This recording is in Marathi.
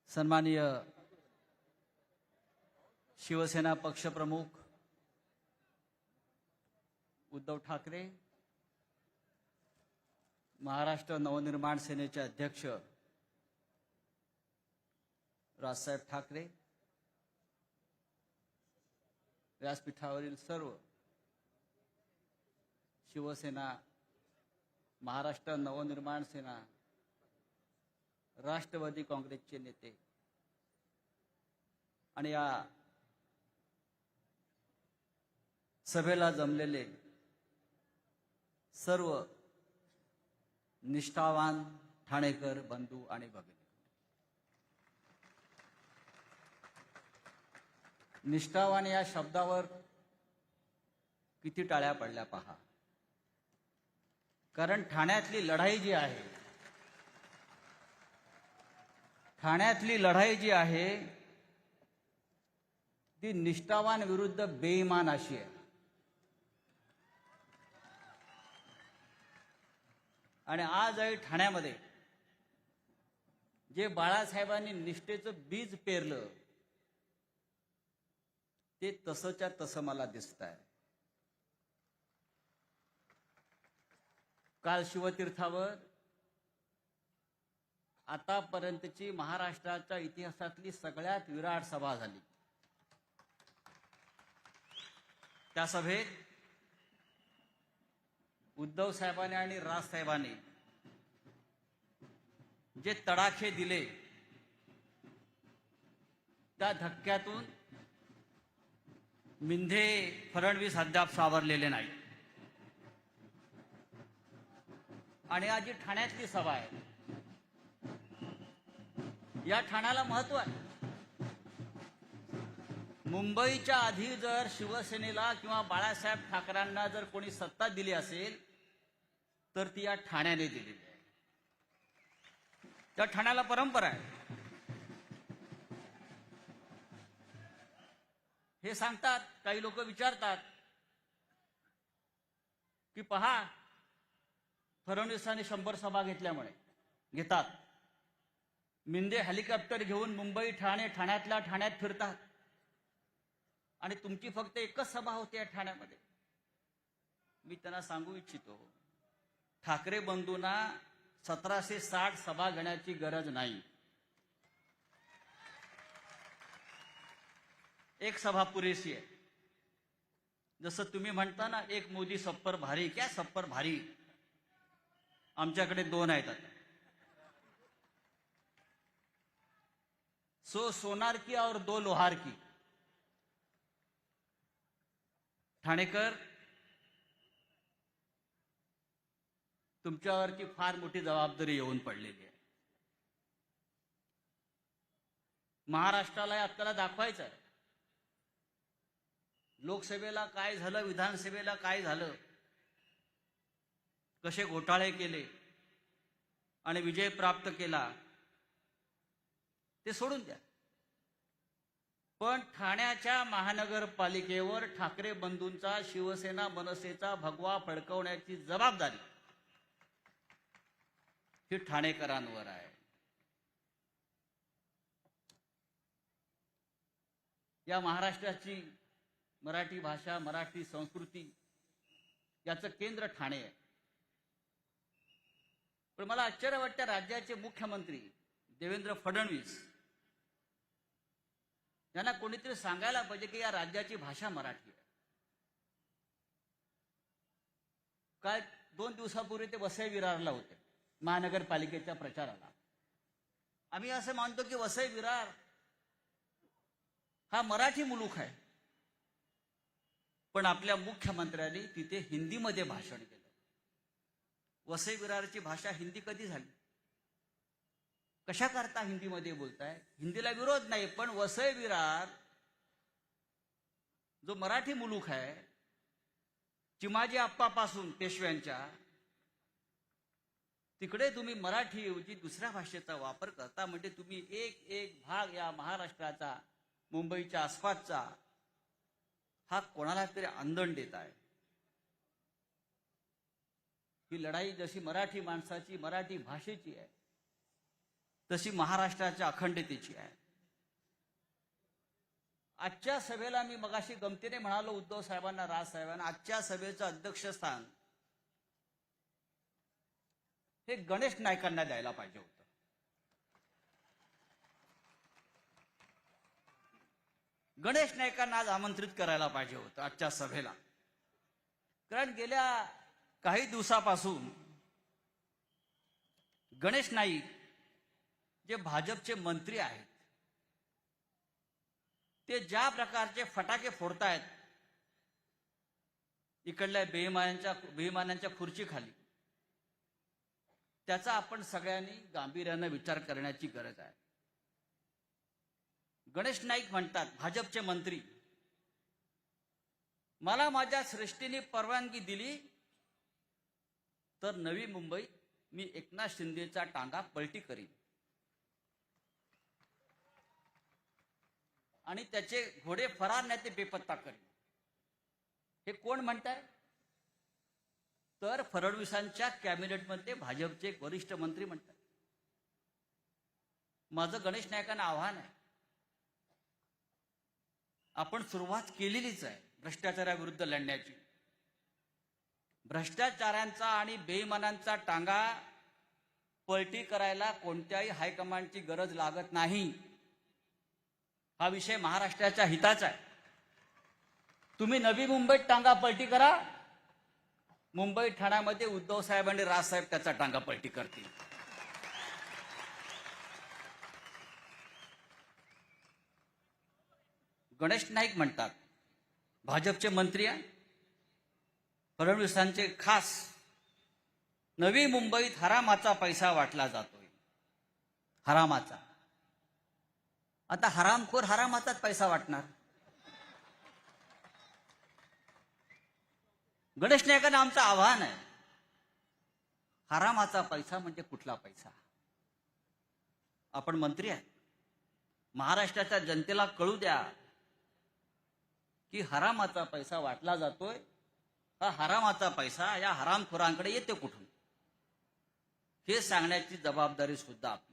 सन्माननीय शिवसेना पक्षप्रमुख उद्धव ठाकरे, महाराष्ट्र नवनिर्माण सेनेचे अध्यक्ष राजसाहेब ठाकरे, व्यासपीठावरील सर्व शिवसेना, महाराष्ट्र नवनिर्माण सेना, राष्ट्रवादी काँग्रेसचे नेते आणि या सभेला जमलेले सर्व निष्ठावान ठाणेकर बंधू आणि भगिनी, निष्ठावान या शब्दावर किती टाळ्या पडल्या पहा. कारण ठाण्यातली लढाई जी आहे, ठाण्यातली लढाई जी आहे ती निष्ठावान विरुद्ध बेईमान अशी आहे. आणि आजही ठाण्यामध्ये जे बाळासाहेबांनी निष्ठेचं बीज पेरलं ते तसंच्या तसं मला दिसतंय. काल शिवतीर्थावर आतापर्यंतची महाराष्ट्राच्या इतिहासातली सगळ्यात विराट सभा झाली. त्या सभेत उद्धव साहेबांनी आणि राजसाहेबांनी जे तडाखे दिले त्या धक्क्यातून मिंधे फडणवीस अद्याप सावरलेले नाही. आणि आज जी ठाण्यातली सभा आहे, या ठाण्याला महत्व आहे. मुंबईच्या आधी जर शिवसेनेला किंवा बाळासाहेब ठाकरेंना जर कोणी सत्ता दिली असेल तर ती या ठाण्याने दिलेली आहे. त्या ठाण्याला परंपरा आहे. हे सांगतात, काही लोक विचारतात की पहा, फडणवीसांनी 100 सभा घेतल्यामुळे घेतात, मिंदे हेलिकॉप्टर घेऊन मुंबई ठाणे, ठाण्यातल्या ठाण्यात फिरतात आणि तुमची फक्त एकच सभा होती या ठाण्यामध्ये. मी त्यांना सांगू इच्छितो, ठाकरे बंधूंना 1760 सभा घेण्याची गरज नाही. एक सभा पुरेशी आहे. जसं तुम्ही म्हणता ना, एक मोदी सब पर भारी, क्या सब पर भारी, आमच्याकडे 2 आहेत आता. सो सोनार की और 2 लोहार की. ठाणेकर, तुमच्यावरती फार मोठी जबाबदारी येऊन पडलेली आहे. महाराष्ट्राला आपल्याला दाखवायचं आहे लोकसभेला काय झालं, विधानसभेला काय झालं, कसे घोटाळे केले आणि विजय प्राप्त केला ते सोडून द्या. पण ठाण्याच्या महानगरपालिकेवर ठाकरे बंधूंचा, शिवसेना मनसेचा भगवा फडकवण्याची जबाबदारी ही ठाणेकरांवर आहे. या महाराष्ट्राची मराठी भाषा, मराठी संस्कृती याचं केंद्र ठाणे आहे. पण मला आश्चर्य वाटतं, राज्याचे मुख्यमंत्री देवेंद्र फडणवीस यांना कोणीतरी सांगायला पाहिजे की या राज्याची भाषा मराठी आहे. काय 2 दिवसापूर्वी ते वसई विरारला होते महानगरपालिकेच्या प्रचाराला. आम्ही असं मानतो की वसई विरार हा मराठी मुलूक आहे, पण आपल्या मुख्यमंत्र्यांनी तिथे हिंदीमध्ये भाषण केलं. वसई विरारची भाषा हिंदी कधी झाली? कशा करता हिंदीमध्ये बोलताय? हिंदीला विरोध नाही, पण वसई विरार जो मराठी मुलूक आहे, चिमाजी आप्पापासून पेशव्यांच्या, तिकडे तुम्ही मराठी ऐवजी दुसऱ्या भाषेचा वापर करता. म्हणजे तुम्ही एक भाग या महाराष्ट्राचा, मुंबईच्या आसपासचा हा कोणाला तरी आंदण देत आहे. ही लढाई जशी मराठी माणसाची, मराठी भाषेची आहे, तशी महाराष्ट्राच्या अखंडतेची आहे. आजच्या सभेला मी मगाशी गमतीने म्हणालो उद्धव साहेबांना, राज साहेबांना, आजच्या सभेचं अध्यक्षस्थान हे गणेश नाईकांना द्यायला पाहिजे होतं. गणेश नाईकांना आज आमंत्रित करायला पाहिजे होतं आजच्या सभेला. कारण गेल्या काही दिवसापासून गणेश नाईक जे भाजपचे मंत्री आहेत ते ज्या प्रकारचे फटाके फोडतायत इकडल्या बेईमानांच्या खुर्चीखाली, त्याचा आपण सगळ्यांनी गांभीर्याने विचार करण्याची गरज आहे. गणेश नाईक म्हणतात, भाजपचे मंत्री, मला माझ्या सृष्टीने परवानगी दिली तर नवी मुंबईत मी एकनाथ शिंदेचा टांगा पलटी करीन आणि त्याचे घोडे फरार नाही ते बेपत्ता करीन. हे कोण म्हणताय? तर फडणवीसांच्या कॅबिनेटमध्ये भाजपचे वरिष्ठ मंत्री म्हणतात. माझं गणेश नाईकांना आव्हान आहे, आपण सुरुवात केलेलीच आहे भ्रष्टाचाराविरुद्ध लढण्याची. भ्रष्टाचारांचा आणि बेईमानांचा टांगा पलटी करायला कोणत्याही हायकमांडची गरज लागत नाही. हा विषय महाराष्ट्राच्या हिताचा आहे. तुम्ही नवी मुंबईत टांगा पलटी करा, मुंबई ठाण्यामध्ये उद्धव साहेब आणि राजसाहेब त्याचा टांगा पलटी करतील. गणेश नाईक म्हणतात, भाजपचे मंत्री आहे, फडणवीसांचे खास, नवी मुंबईत हरामाचा पैसा वाटला जातोय. हरामाचा. आता हरामखोर हरामाचाच पैसा वाटणार. गणेश नाईकांना आमचं आव्हान आहे, हरामाचा पैसा म्हणजे कुठला पैसा? आपण मंत्री आहे, महाराष्ट्राच्या जनतेला कळू द्या की हरामाचा पैसा वाटला जातोय. हा हरामाचा पैसा या हरामखोरांकडे येते कुठून हे सांगण्याची जबाबदारी सुद्धा आपली.